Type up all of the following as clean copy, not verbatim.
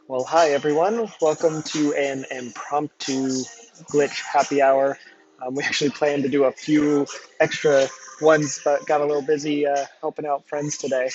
Well, hi everyone. Welcome to an impromptu glitch happy hour. We actually planned to do a few extra ones, but got a little busy helping out friends today.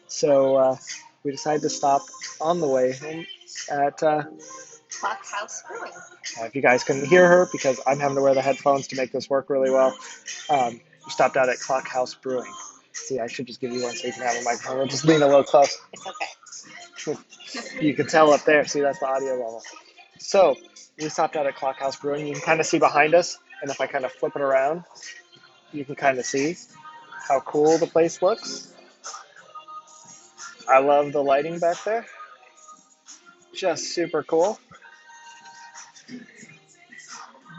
So we decided to stop on the way home at, Clock House Brewing. if you guys couldn't hear her because I'm having to wear the headphones to make this work really well, we stopped out at Clock House Brewing. See, I should just give you one so you can have a microphone. We'll just lean a little close. It's okay. You can tell up there. See, that's the audio level. So we stopped out at Clock House Brewing. You can kind of see behind us, and if I kind of flip it around, you can kind of see how cool the place looks. I love the lighting back there. Just super cool.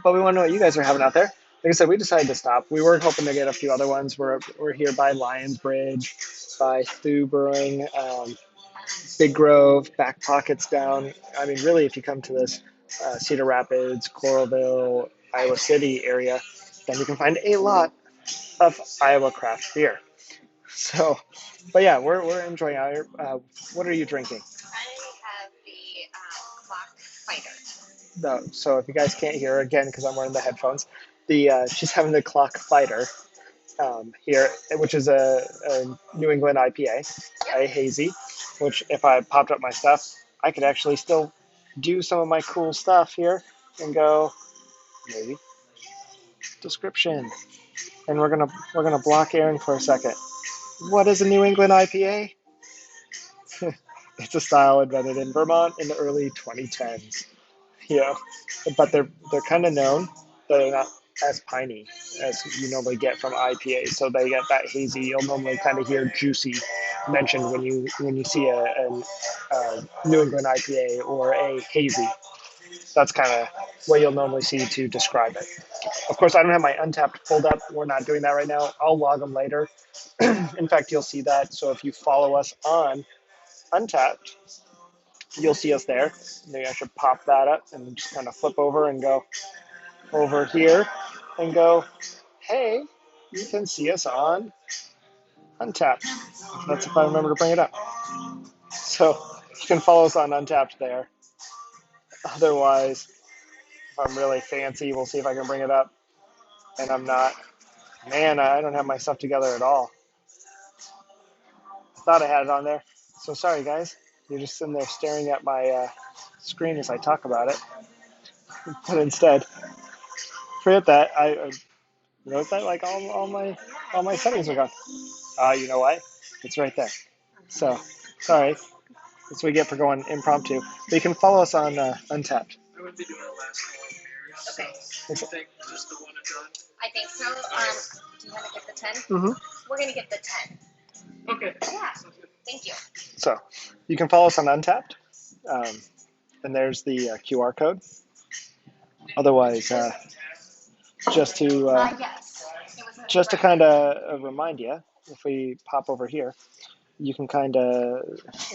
But we want to know what you guys are having out there. Like I said, we decided to stop. We were hoping to get a few other ones. We're here by Lions Bridge, by Thu Brewing, Big Grove, Back Pockets down. I mean, really, if you come to this Cedar Rapids, Coralville, Iowa City area, then you can find a lot of Iowa craft beer. So, but yeah, we're enjoying out here. What are you drinking? I have the Clock Fighter. No, so if you guys can't hear again because I'm wearing the headphones, the she's having the Clock Fighter here, which is a New England IPA, a hazy. Which if I popped up my stuff, I could actually still do some of my cool stuff here and go maybe description. And we're gonna block Aaron for a second. What is a New England IPA? It's a style invented in Vermont in the early 2010s. Yeah, but they're kind of known. They're not as piney as you normally get from IPAs, so they get that hazy. You'll normally kind of hear juicy mentioned when you see a New England IPA or a hazy. That's kind of what you'll normally see to describe it. Of course, I don't have my Untapped pulled up. We're not doing that right now. I'll log them later. In fact, you'll see that. So if you follow us on Untapped, you'll see us there. Maybe I should pop that up and just kind of flip over and go over here and go, hey, you can see us on Untapped. That's if I remember to bring it up. So you can follow us on Untapped there. Otherwise, if I'm really fancy, we'll see if I can bring it up. And I'm not. Man, I don't have my stuff together at all. I thought I had it on there. So sorry, guys. You're just sitting there staring at my screen as I talk about it. But instead, forget that. I noticed that like all my settings are gone. You know why? It's right there. So sorry. That's what we get for going impromptu. But you can follow us on Untapped. I would be doing a last call beers. Okay. I think just the one and done. I think so. Do you want to get the 10? Mm-hmm. We're going to get the 10. Okay. Yeah. Thank you. So you can follow us on Untapped. And there's the QR code. Otherwise, just to Yes. just to kind of remind you, if we pop over here, you can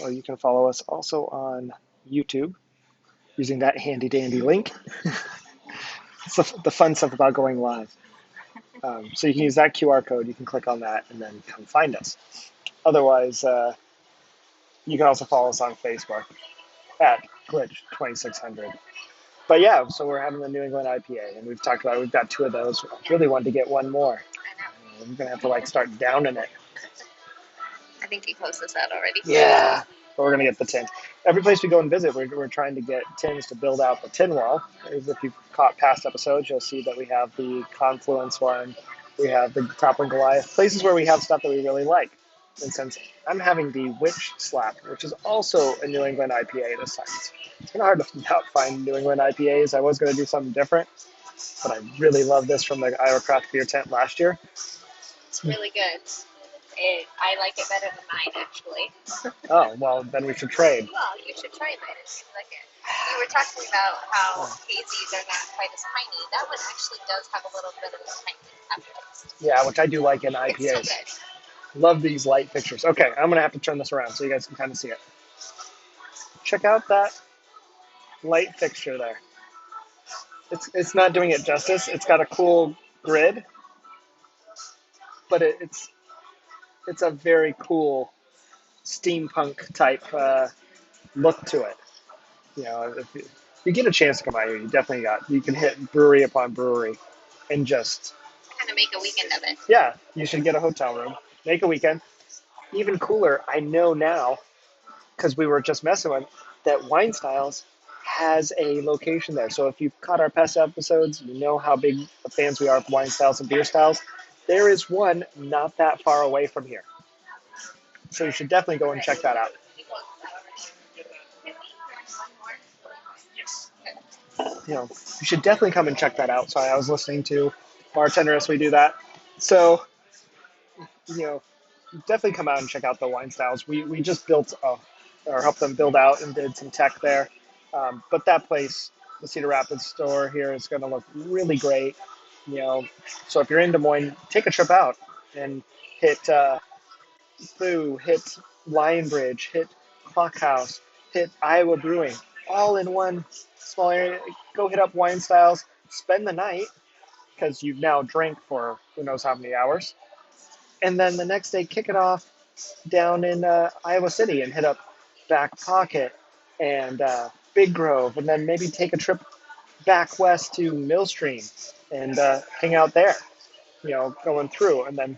or you can follow us also on YouTube using that handy dandy link. It's the fun stuff about going live. So you can use that QR code. You can click on that and then come find us. Otherwise, you can also follow us on Facebook at Glitch 2600. But yeah, so we're having the New England IPA, and we've talked about it. We've got two of those. I really wanted to get one more. We're gonna have to start downing it. I think you closed this out already. Yeah, but we're gonna get the tin. Every place we go and visit, we're trying to get tins to build out the tin wall. If you've caught past episodes, you'll see that we have the Confluence one, we have the Toppling Goliath, places where we have stuff that we really like. And since I'm having the Witch Slap, which is also a New England IPA this time, it's kind of hard to find New England IPAs. I was going to do something different, but I really love this from the Iowa Craft Beer Tent last year. It's really good. I like it better than mine, actually. Oh, well, then we should trade. Well, you should try mine if you like it. We were talking about how hazies are not quite as piney. That one actually does have a little bit of a piney aftertaste. Yeah, which I do like in IPAs. It's so good. Love these light fixtures. Okay, I'm going to have to turn this around so you guys can kind of see it. Check out that light fixture there. It's not doing it justice. It's got a cool grid, but it's a very cool steampunk type look to it. If you get a chance to come out here, you can hit brewery upon brewery and just, Kind of make a weekend of it. yeah, you should get a hotel room, make a weekend. Even cooler, I know now, because we were just messing with that Wine Styles has a location there. So if you've caught our past episodes, you know how big fans we are of Wine Styles and Beer Styles. There is one not that far away from here. So you should definitely go and check that out. You know, you should definitely come and check that out. Sorry, I was listening to Bartender as we do that. So, you know, definitely come out and check out the Wine Styles. We just built or helped them build out and did some tech there. But that place, the Cedar Rapids store here, is going to look really great. You know, so if you're in Des Moines, take a trip out and hit Boo, hit Lionbridge, hit Clock House, hit Iowa Brewing, all in one small area. Go hit up Wine Styles, spend the night because you've now drank for who knows how many hours, and then the next day kick it off down in Iowa City and hit up Back Pocket and Big Grove, and then maybe take a trip back west to Millstream and hang out there. Going through, and then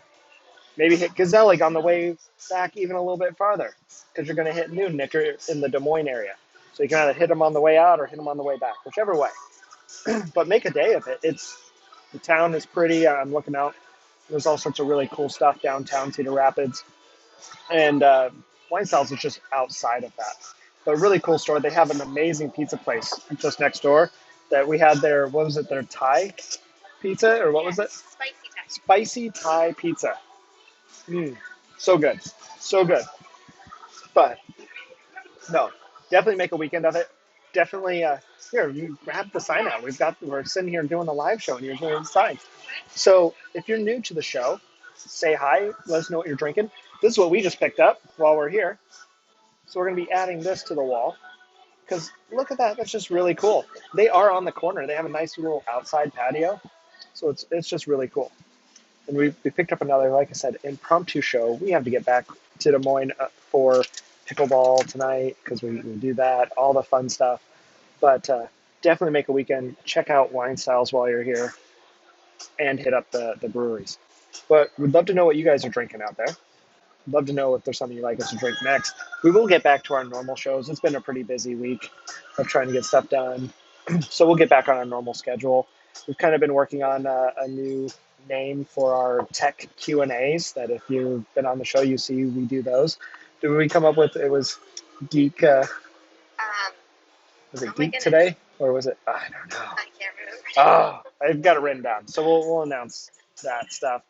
maybe hit Gazelle on the way back even a little bit farther because you're going to hit Newton if you're in the Des Moines area. So you can either hit them on the way out or hit them on the way back, whichever way. But make a day of it. The town is pretty. I'm looking out. There's all sorts of really cool stuff downtown Cedar Rapids. And Wine Styles is just outside of that. But a really cool store. They have an amazing pizza place just next door that we had their, what was it, their Thai pizza, or what was it? Spicy Thai. Spicy Thai pizza. So good. So good. But no, definitely make a weekend of it. Definitely, here, you grab the sign out. We're sitting here doing a live show and you're doing the sign. So if you're new to the show, say hi, let us know what you're drinking. This is what we just picked up while we're here. So we're going to be adding this to the wall because look at that. That's just really cool. They are on the corner. They have a nice little outside patio. So it's just really cool. And we picked up another, like I said, impromptu show. We have to get back to Des Moines for pickleball tonight because we do that, all the fun stuff. But definitely make a weekend. Check out Wine Styles while you're here and hit up the breweries. But we'd love to know what you guys are drinking out there. Love to know if there's something you'd like us to drink next. We will get back to our normal shows. It's been a pretty busy week of trying to get stuff done. So we'll get back on our normal schedule. We've kind of been working on a new name for our tech Q&As that if you've been on the show, you see we do those. Did we come up with, it was Geek, was it Geek Today? Or was it, I don't know. I can't remember. Oh, I've got it written down. So we'll announce that stuff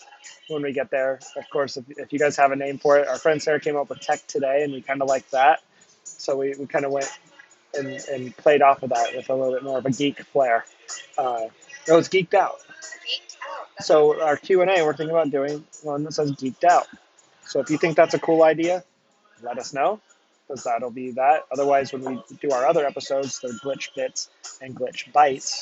when we get there. Of course, if you guys have a name for it, our friend Sarah came up with Tech Today, and we kind of liked that. So we kind of went and played off of that with a little bit more of a geek flair. No, it's Geeked Out. Geeked out. So our Q&A, we're thinking about doing one that says Geeked Out. So if you think that's a cool idea, let us know, because that'll be that. Otherwise, when we do our other episodes, they're Glitch Bits and Glitch Bites.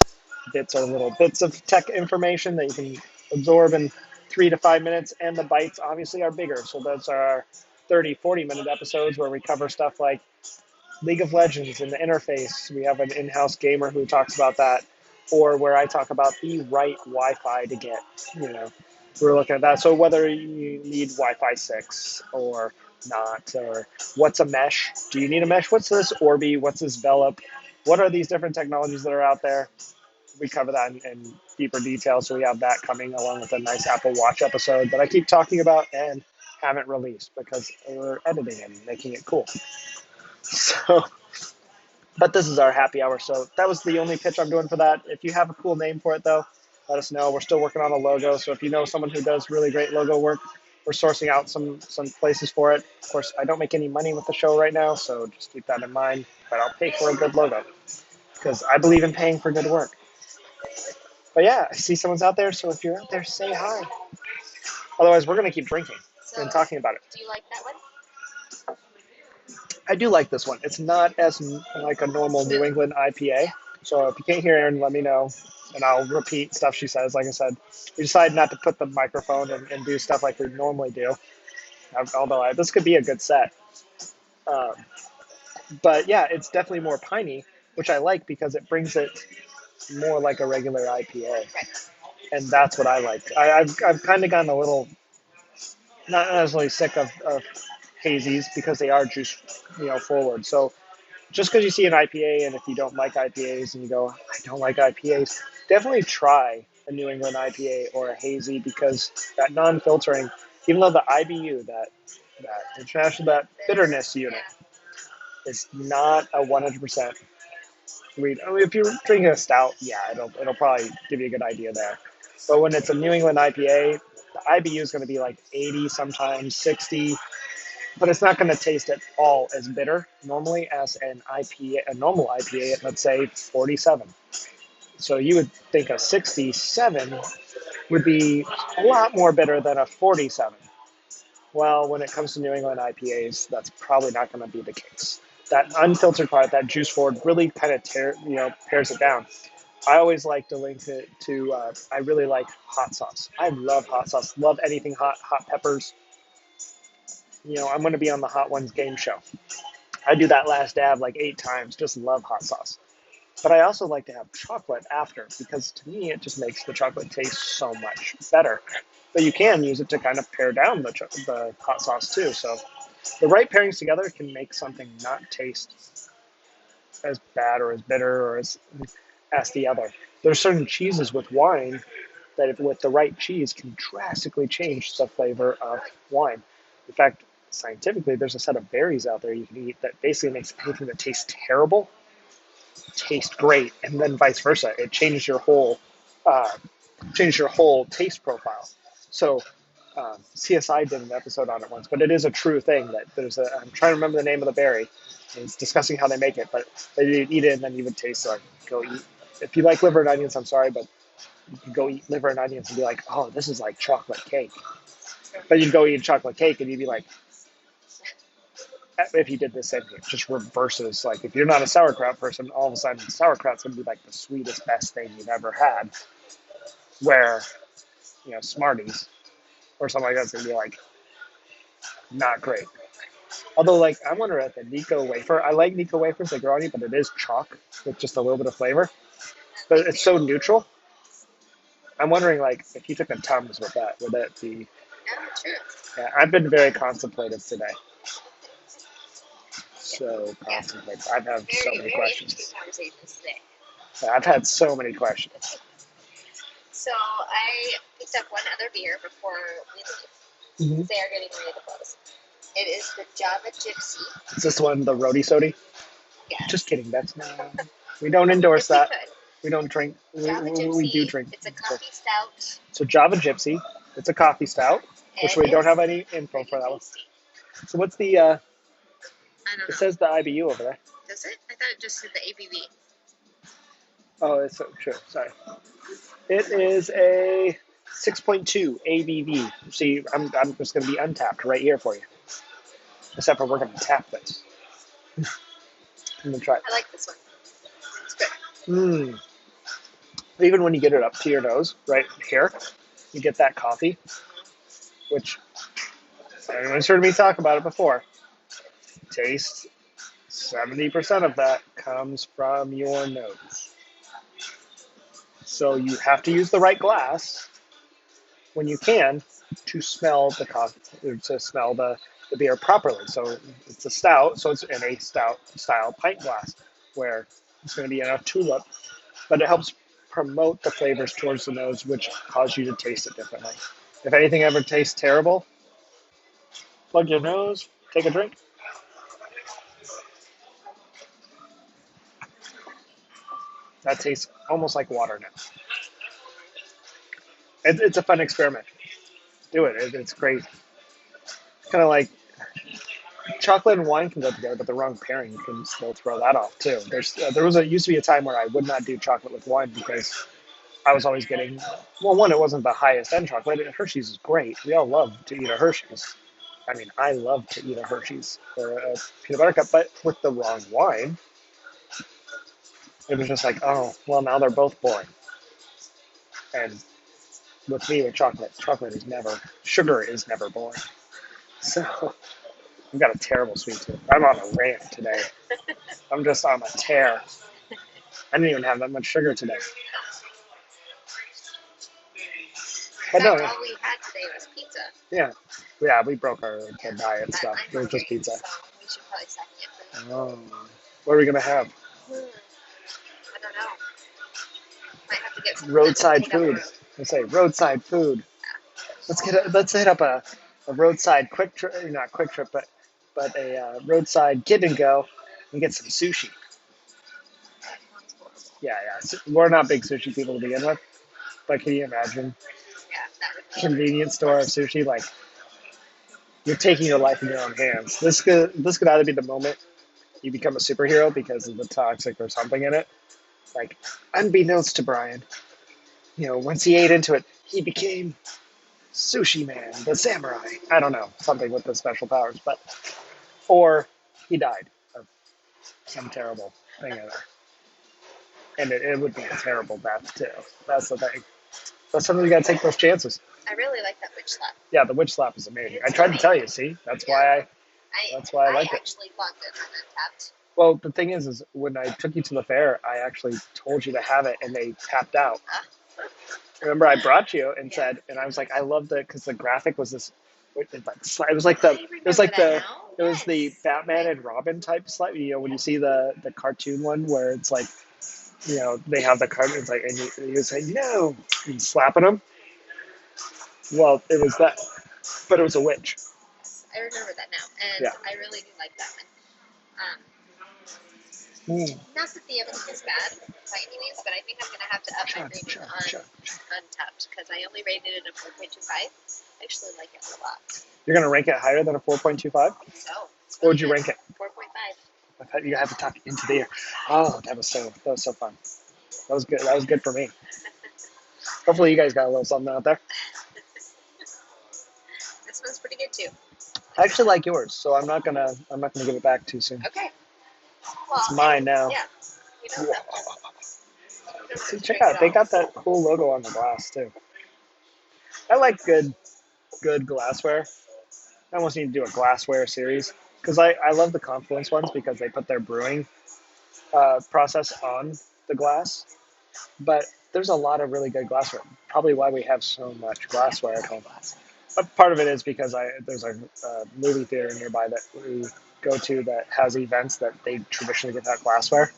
Bits are little bits of tech information that you can absorb in 3 to 5 minutes, and the bites obviously are bigger. So those are our 30, 40-minute episodes where we cover stuff like League of Legends and the interface. We have an in-house gamer who talks about that, or where I talk about the right Wi-Fi to get. We're looking at that. So whether you need Wi-Fi 6 or not, or what's a mesh? Do you need a mesh? What's this Orbi? What's this Velop? What are these different technologies that are out there? We cover that in deeper detail. So we have that coming along with a nice Apple Watch episode that I keep talking about and haven't released because we're editing and making it cool. So, but this is our happy hour. So that was the only pitch I'm doing for that. If you have a cool name for it, though, let us know. We're still working on a logo. So if you know someone who does really great logo work, we're sourcing out some places for it. Of course, I don't make any money with the show right now, so just keep that in mind. But I'll pay for a good logo because I believe in paying for good work. But yeah, I see someone's out there, so if you're out there, say hi. Otherwise, we're going to keep drinking and talking about it. Do you like that one? I do like this one. It's not as like a normal New England IPA. So if you can't hear Erin, let me know, and I'll repeat stuff she says. Like I said, we decided not to put the microphone and do stuff like we normally do. Although this could be a good set. But yeah, it's definitely more piney, which I like because it brings it more like a regular IPA, Right. and that's what I like. I've kind of gotten a little not necessarily sick of hazies because they are juice forward. So just because you see an IPA and if you don't like IPAs and you go, I don't like IPAs, definitely try a New England IPA or a hazy because that non-filtering, even though the IBU, that international, that bitterness unit Yeah. is not a 100% read. I mean, if you're drinking a stout, yeah, it'll probably give you a good idea there. But when it's a New England IPA, the IBU is going to be like 80, sometimes 60, but it's not going to taste at all as bitter normally as an IPA, a normal IPA at let's say 47. So you would think a 67 would be a lot more bitter than a 47. Well, when it comes to New England IPAs, that's probably not going to be the case. That unfiltered part, that juice forward, really kind of pairs it down. I always like to link it to. I really like hot sauce. I love hot sauce. Love anything hot. Hot peppers. I'm going to be on the Hot Ones game show. I do that last dab like 8 times. Just love hot sauce. But I also like to have chocolate after because to me it just makes the chocolate taste so much better. But you can use it to kind of pare down the hot sauce too. So the right pairings together can make something not taste as bad or as bitter or as the other. There's certain cheeses with wine that if with the right cheese can drastically change the flavor of wine. In fact, scientifically, there's a set of berries out there you can eat that basically makes anything that tastes terrible taste great, and then vice versa. It uh, changes your whole taste profile. So CSI did an episode on it once, but it is a true thing that I'm trying to remember the name of the berry. It's discussing how they make it, but they eat it and then you would taste like go eat. If you like liver and onions, I'm sorry, but you could go eat liver and onions and be like, oh, this is like chocolate cake. But you'd go eat chocolate cake and you'd be like, if you did the same thing, it just reverses. Like if you're not a sauerkraut person, all of a sudden sauerkraut's gonna be like the sweetest, best thing you've ever had. Where Smarties or something like that's gonna be like not great. Although like I wonder at the Nico wafer, I like Nico wafers, they grow on you, but it is chalk with just a little bit of flavor. But it's so neutral. I'm wondering like if you took a Tums with that, would that be? Yeah, true. Yeah, I've been very contemplative today. So Yeah. contemplative. I've had so Very, many very questions. interesting conversations today. I've had so many questions. So I picked up one other beer before we leave. Mm-hmm. They are getting ready to close. It is the Java Gypsy. Is this one the roadie sody? Yes. Just kidding. That's not. We don't endorse that. Could. We don't drink. Java Gypsy. We do drink. It's a coffee stout. So Java Gypsy. It's a coffee stout, which we don't have any info for that one. So what's the? I don't know. It says the IBU over there. Does it? I thought it just said the ABV. Oh, it's so true. Sorry. It is a 6.2 ABV. See, I'm just going to be untapped right here for you. Except for we're going to tap this. I'm going to try it. I like this one. It's good. Even when you get it up to your nose, right here, you get that coffee, which everyone's heard me talk about it before. Taste 70% of that comes from your nose. So you have to use the right glass when you can to smell the coffee, to smell the beer properly. So it's a stout, so it's in a stout style pint glass where it's going to be in a tulip, but it helps promote the flavors towards the nose, which cause you to taste it differently. If anything ever tastes terrible, plug your nose, take a drink. That tastes almost like water now. It's a fun experiment. Do it. It's great. Kind of like chocolate and wine can go together, but the wrong pairing can still throw that off too. Used to be a time where I would not do chocolate with wine because I was always getting, well, one, it wasn't the highest end chocolate. Hershey's is great. We all love to eat a Hershey's. I mean, I love to eat a Hershey's or a peanut butter cup, but with the wrong wine, it was just like, oh, well, now they're both boring. And with me, with chocolate is never, sugar is never boring. So I've got a terrible sweet tooth. I'm on a rant today. I'm just on a tear. I didn't even have that much sugar today. In But no, fact, all we had today was pizza. yeah, we broke our the diet But stuff. I'm It was just hungry, pizza. so we should probably second it for that. Oh, what are we gonna have? I don't know. Might have to get something that doesn't Roadside take up a food. room. Let's say roadside food. Let's hit up a roadside quick trip, not quick trip, but a roadside get and go, and get some sushi. Sounds horrible. Yeah. We're not big sushi people to begin with, but can you imagine Yeah, that would be convenience store of sushi? Like you're taking your life in your own hands. This could either be the moment you become a superhero because of the toxic or something in it. Like unbeknownst to Brian, once he ate into it, he became Sushi Man, the samurai. I don't know, something with the special powers, but or he died of some terrible thing in it. And it would be a terrible death too. That's the thing. But sometimes you gotta take those chances. I really like that witch slap. Yeah, the witch slap is amazing. It's I tried to tell you. amazing. See, that's Yeah. why I. I That's why I like it. actually logged in on Untapped. Well, the thing is when I took you to the fair, I actually told you to have it, and they tapped out. Remember, I brought you and said, and I was like, I loved it because the graphic was this. It was like the. It was like the. It was the Batman and Robin type slide. When you see the cartoon one where it's like, they have the card. It's like, and you say no, and slapping them. Well, it was that, but it was a witch. I remember that now, and Yeah. I really do like that one. Mm. Not that the other one is bad by any means, but I think I'm going to have to up my rating on Untapped because I only rated it a 4.25. I actually like it a lot. You're gonna rank it higher than a 4.25? So, What would you rank it? 4.5. I thought you have to talk into the ear. Oh, that was so fun. That was good. That was good for me. Hopefully, you guys got a little something out there. This one's pretty good too. I actually like yours, so I'm not gonna give it back too soon. Okay. Well, It's mine now. Yeah. You know that one. See, check out. They got that cool logo on the glass too. I like good glassware. I almost need to do a glassware series because I love the Confluence ones because they put their brewing process on the glass. But there's a lot of really good glassware. Probably why we have so much glassware at home. But part of it is because there's a movie theater nearby that we go to that has events that they traditionally give out glassware.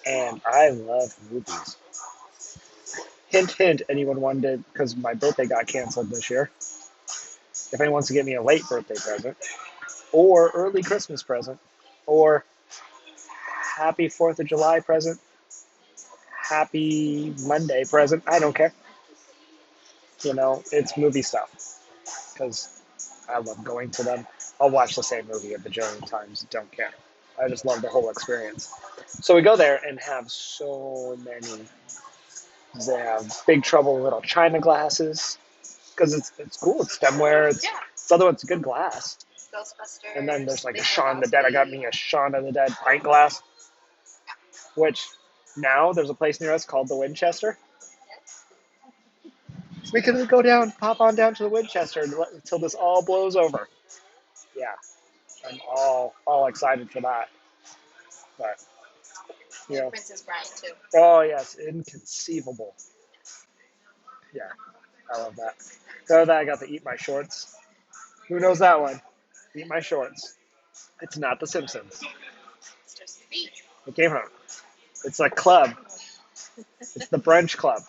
And I love movies. Hint, hint, anyone wanted, because my birthday got canceled this year. If anyone wants to get me a late birthday present, or early Christmas present, or happy 4th of July present, happy Monday present, I don't care. It's movie stuff. Because I love going to them. I'll watch the same movie a bajillion times, don't care. I just love the whole experience. So we go there and have so many. They have Big Trouble in Little China glasses. Because it's cool. It's stemware. It's other one's good glass. Ghostbusters. And then there's like a Shaun the Dead. I got me a Shaun of the Dead pint glass. Which now there's a place near us called the Winchester. So we can go pop on down to the Winchester until this all blows over. Yeah, I'm all excited for that. But Princess Bride too. Oh yes, inconceivable. Yeah, I love that. So that I got to eat my shorts. Who knows that one? Eat my shorts. It's not The Simpsons. It's just the beach. It came from. It's a club. It's the brunch club.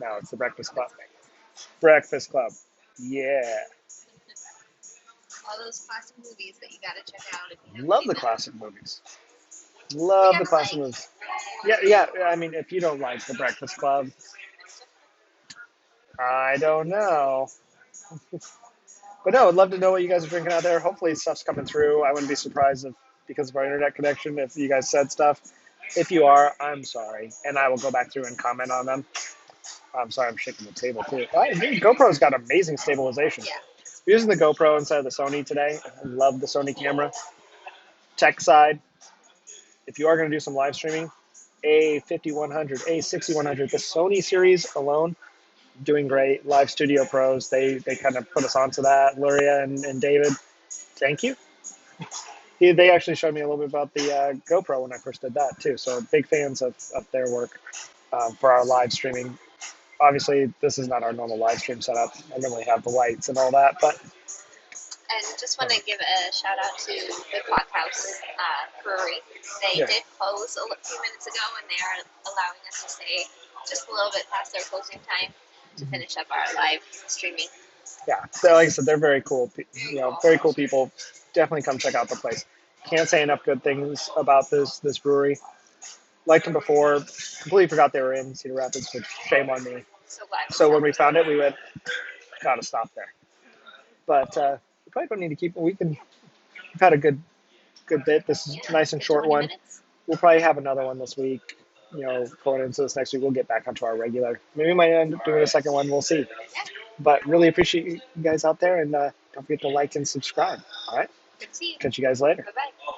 No, it's the breakfast club. Breakfast club. Yeah. All those classic movies that you gotta check out if you Love the classic movies. Love the classic movies. Yeah. I mean, if you don't like the Breakfast Club, I don't know. But no, I'd love to know what you guys are drinking out there. Hopefully stuff's coming through. I wouldn't be surprised because of our internet connection, if you guys said stuff. If you are, I'm sorry. And I will go back through and comment on them. I'm sorry, I'm shaking the table too. GoPro's got amazing stabilization. Yeah. We're using the GoPro instead of the Sony today. I love the Sony camera. Tech side, if you are going to do some live streaming, A5100, A6100, the Sony series alone, doing great. Live Studio Pros, they kind of put us onto that. Luria and David thank you. They actually showed me a little bit about the GoPro when I first did that too. So big fans of their work for our live streaming. Obviously, this is not our normal live stream setup. I normally have the lights and all that, but And just want to give a shout out to the Clock House Brewery. They yeah, did close a few minutes ago, and they are allowing us to stay just a little bit past their closing time to finish up our live streaming. yeah. So like I said, they're very cool. Very cool people. Definitely come check out the place. Can't say enough good things about this brewery. Liked them before. Completely forgot they were in Cedar Rapids, which shame on me. So glad we So when stopped. we found it, we went, gotta stop there. But we probably don't need to keep. We've had a good bit. This is a nice and short 20 one. minutes. We'll probably have another one this week. Going into this next week, we'll get back onto our regular. Maybe we might end up doing a second one. We'll see. Yeah. But really appreciate you guys out there, and don't forget to like and subscribe. All right. Good to see you. Catch you guys later. Bye bye.